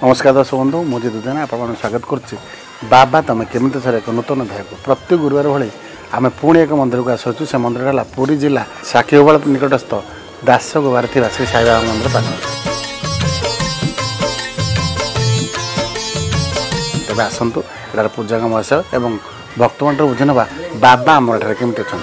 नमस्कार दर्शक बंधु मुझे दुधन आप स्वागत करुच्ची बाबा तुम केमी सर एक नूतन अध्याय प्रत्येक गुरुवार भाई आम पुणी एक मंदिर को आसुँ से मंदिर है पुरी जिला साक्षीगोपाल निकटस्थ दासगोबार थी श्री साई बाबा मंदिर पाख तेज आसतु यार पूजा मस और भक्त मान बुझे ना बाबा आम केमी अच्छा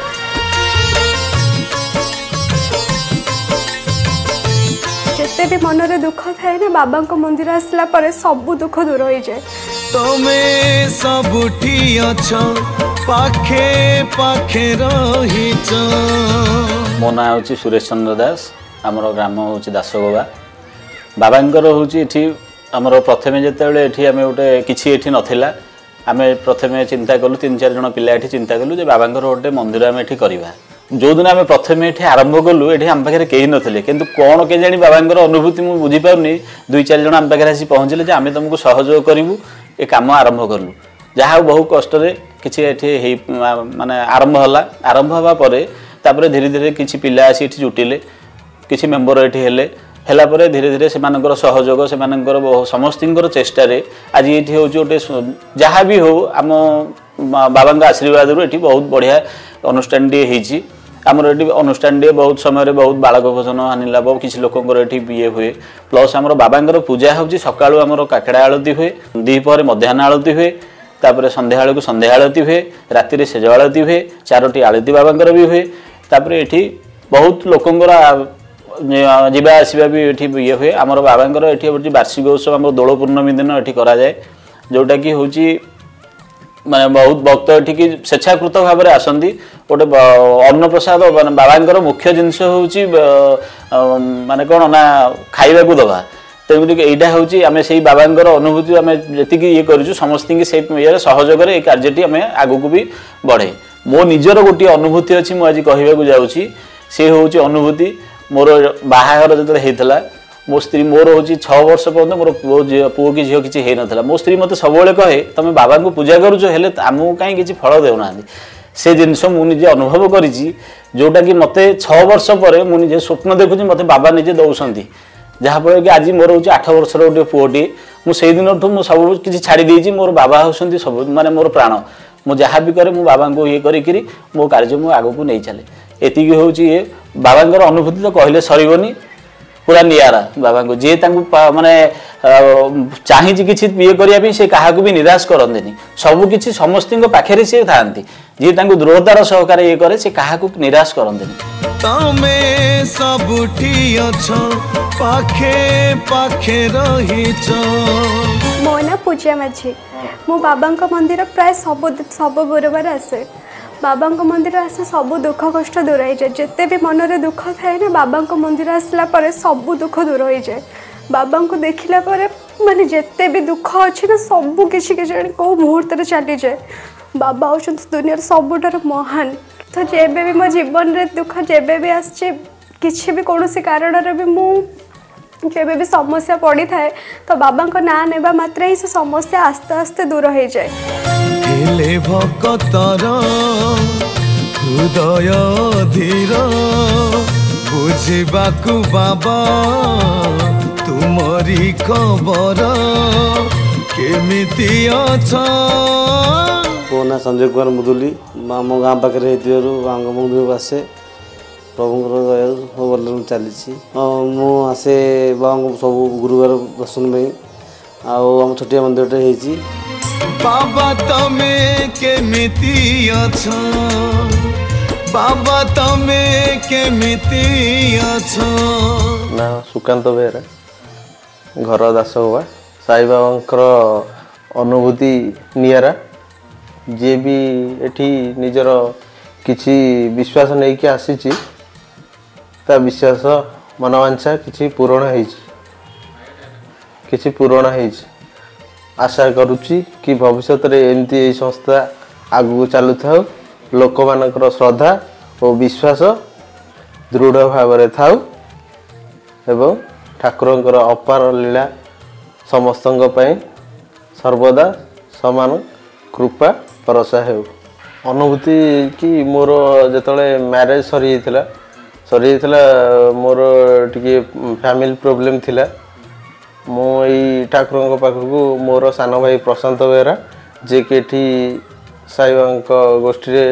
जिते भी मन रे दुख थाए ना बाबा को मंदिर आसला पर सब दुख दूर हो जाए। तमे सबुठी अछो पाखे पाखे रहिछ। मो ना हूँ सुरेश चंद्र दास आमर ग्राम हूँ दासगोबा बाबांकर हूँ ये आमर प्रथमे जिते आम गोटे किसी नाला आम प्रथमे चिंता कलु 3-4 जन पिला चिंता कलु बाबांकर गोटे मंदिर आम ये करवा जो दिन आम प्रथमे ये आरंभ कलु ये आम पाखे कहीं नथिले किंतु कौन के जानी बाबांकर अनुभूति मुझे बुझीपारनी 2-4 जन आम पाखे आसी पहुँचले आम तुमको सहयोग करूँ ये कम आरंभ कलु जहाँ बहु कष्ट कि माने आरंभ हवा तापर धीरे धीरे किसी पिला आसी जुटिले किसी मेम्बर ये हेला परे धीरे धीरे से सहयोग से समस्त चेष्टार आज ये हूँ गोटे जहाँ भी हो आम बाबा आशीर्वाद ये बहुत बढ़िया अनुष्ठान टी आमर ये अनुष्ठान टे बहुत समय बहुत बालक भोजन हानिला बहुत किसी लोकर ये हुए प्लस आमर बाबा पूजा हूँ सका आमर काकड़ा आलती हुए द्विपहर मध्याह्न आलती हुए तापर संध्या को संध्या आलती हुए राति सेज आलती हुए 4टी आलती बाबा भी हुए तापर ये बहुत लोकंर जीवा आसवा भी ये हुए आमर बाबांकर ये वार्षिक उत्सव आम दोल पूर्णमी दिन ये कराए जोटा कि हूँ माने बहुत भक्त ये स्वेच्छाकृत भाव में आसती गोटे अन्न प्रसाद माने बाबांकर मुख्य जिनस हूँ माने कौन ना खाइबा को दबा तेणुक यहाँ हूँ आम से बाबांकर अनुभूति आम जी ये करूँ समस्त से सहयोग ये कार्यटी आम आगू को भी बढ़े मो निजर गोटे अनुभूति अच्छी मुझे कहवाक जाऊँगी सी हूँ अनुभूति मोर बाहाघर जो होता मो स्त्री मोर हूँ 6 वर्ष पर्यटन मोर पुओ कि झील किसी होना मो स्त्री मत सब कहे तुम बाबा को पूजा करुच हेल्ले आमको कहीं किसी फल देना से जिनस मुझे अनुभव करी जोटा कि मत 6 वर्ष पर मुझे स्वप्न देखुची मत बाबा निजे दौरान जहाँफल कि आज मोर हूँ 8 वर्षर गोटे पुओटी मुझे दिन मुझे सब किसी छाड़ी मोर बाबा होती सब माने मोर प्राण मुझे जहाँ भी करे मो बाबा को ये करी मो कार्य मुझे आग को नहीं चले एति हूँ ये बाबांकर अनुभूति तो कहले सरबनी पूरा नियारा बाबा को जी माने चाहिए किसी ये करने से क्या भी निराश करते सबकि समस्त पाखे सी था जी दृढ़तार सहकार ये करे से क्या निराश करते तमे सबुठी अछो पाखे पाखे रहिछ। मो ना पूजा माझी मो बाबा मंदिर प्राय सब गुरुवार आसे बाबा मंदिर आसे सब दुख कष्ट दूर हो जाए जिते भी मन रे दुख थाए ना बाबा मंदिर आसला पर सब दुख दूर हो जाए बाबा को देखला पर माने जिते भी दुख अच्छी ना सब किसी कौ मुहूर्त चली जाए बाबा हूँ दुनिया सबुठार महान तो जेबे भी मो जीवन रे दुख जेबे भी आसे किसी भी कौन कारण भी मुझे भी समस्या पड़ी थाए तो बाबा को ना नेबा मात्र ही से समस्या आस्ते आस्ते दूर हो जाए। भक्तर हृदय धीर बुझाकू बाबा तुमरी खबर केमिति अच्छा। मो ना संजय कुमार मुदुली आम गाँ पाखे गाँव मंदिर आसे प्रभु दया चली मुझे बाबा सब गुरुवार दर्शन में आम छोटिया मंदिर बाबा तमे केमिति अछो बाबा तमे केमिति अछो। ना सुकांत बेहरा घर दासगोबा साई बाबांकर अनुभूति नियारा जे भी एठी निजर किछि विश्वास नहीं कि आसी ता विश्वास मनोवांछा किछि पूरण है आशा करुच्ची कि भविष्य में एमती संस्था आगू चलु था लोक मानकर श्रद्धा और विश्वास दृढ़ भाव में था एवं ठाकुरंकर अपार लीला समस्त सर्वदा समान कृपा परसा हो। अनुभूति कि मोर जिते मैरेज सरी मोर टी फैमिली प्रोब्लेम थिला मो ଠାକୁରଙ୍କ ପାଖକୁ ମୋର ସାନ ଭାଇ ପ୍ରଶାନ୍ତ ବେହେରା ଯିଏକି ଏଠି ସାଇବାବାଙ୍କ ଗୋଷ୍ଠୀରେ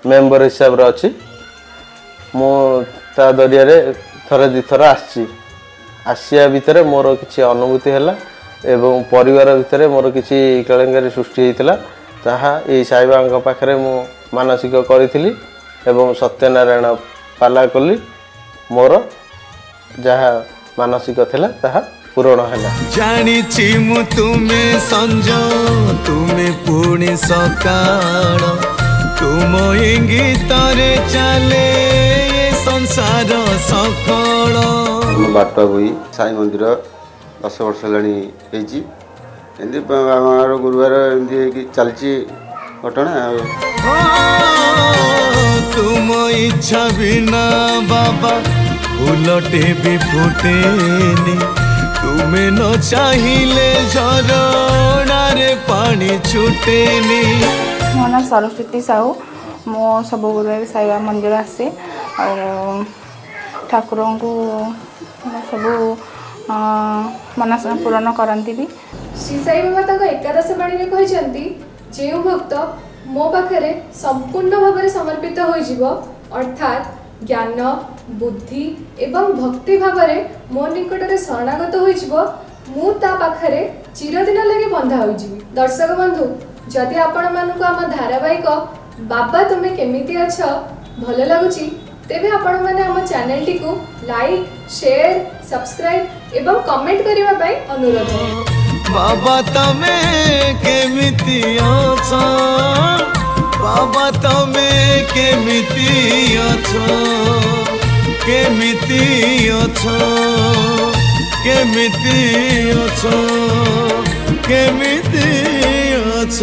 ମେମ୍ବର ହିସାବରେ ଅଛି। ମୁଁ ତା ଜରିଆରେ ଥରେ ଦୁଇଥର ଆସିଛି। ଆସିବା ଭିତରେ ମୋର କିଛି ଅନୁଭୂତି ହେଲା ଏବଂ ପରିବାର ଭିତରେ ମୋର କିଛି କେଳେଙ୍କାରୀ ସୃଷ୍ଟି ହୋଇଥିଲା। ତାହା ଏଇ ସାଇବାବାଙ୍କ ପାଖରେ ମୁଁ ମାନସିକ କରିଥିଲି ଏବଂ ସତ୍ୟନାରାୟଣ ପାଲା କଲି। ମୋର ଯାହା ମାନସିକ ଥିଲା ତାହା ପୂରଣ ହେଲା। ଜାଣିଛି ମୁଁ ତୁମେ ସଞ୍ଜ ତୁମେ ପୁଣି ସକାଳ ତୁମ ଇଙ୍ଗିତରେ ଚାଲେ ଏ ସଂସାର ସକଳ। ବାଟ ବୋଇ ସାଇ ମନ୍ଦିର 10 ବର୍ଷ ହେଲାଣି ହେଇଛି। ଏମିତି ଆମର ଗୁରୁବାର ଏମିତି ହେଇକି ଚାଲିଛି ଘଟଣା। ତୁମ ଇଚ୍ଛା ବିନା ବାବା ଫୁଲଟେ ବି ଫୁଟେନି ତୁମେ ନ ଚାହିଁଲେ ଝରଣାରେ ପାଣି ଛୁଟେନି। ମୋ ନାଁ ସରସ୍ୱତୀ ସାହୁ। ମୁଁ ସବୁ ଗୁରୁବାର ସାଇବାବା ମନ୍ଦିର ଆସେ ଆଉ ଠାକୁରଙ୍କୁ ସବୁ ମନସ୍କାମନା ପୂରଣ କରନ୍ତି ବି। ଶ୍ରୀ ସାଇ ବାବା ତାଙ୍କ ଏକାଦଶ ବାଣୀରେ କହିଛନ୍ତି ଯେଉଁ ଭକ୍ତ ମୋ ପାଖରେ ସମ୍ପୂର୍ଣ୍ଣ ଭାବରେ ସମର୍ପିତ ହୋଇଯିବ ଅର୍ଥାତ୍ ଜ୍ଞାନ ବୁଦ୍ଧି ଏବଂ ଭକ୍ତି ଭାବରେ ମୋ ନିକଟରେ ଶରଣାଗତ ହୋଇଯିବ ମୁଁ ତା ପାଖରେ ଚିରଦିନ ଲାଗି ବନ୍ଧା ହୋଇଯିବି। ଦର୍ଶକ ବନ୍ଧୁ, ଯଦି ଆପଣମାନଙ୍କୁ ଆମ ଧାରାବାହିକ ବାବା ତୁମେ କେମିତି ଅଛ ଭଲ ଲାଗୁଛି ତେବେ ଆପଣମାନେ ଆମ ଚ୍ୟାନେଲଟିକୁ ଲାଇକ୍ ସେୟାର ସବସ୍କ୍ରାଇବ୍ ଏବଂ କମେଣ୍ଟ କରିବା ପାଇଁ ଅନୁରୋଧ। ବାବା ତମେ କେମିତି ଅଛ ବାବା ତମେ କେମିତି ଅଛ କେମିତି ଅଛ କେମିତି ଅଛ କେମିତି ଅଛ।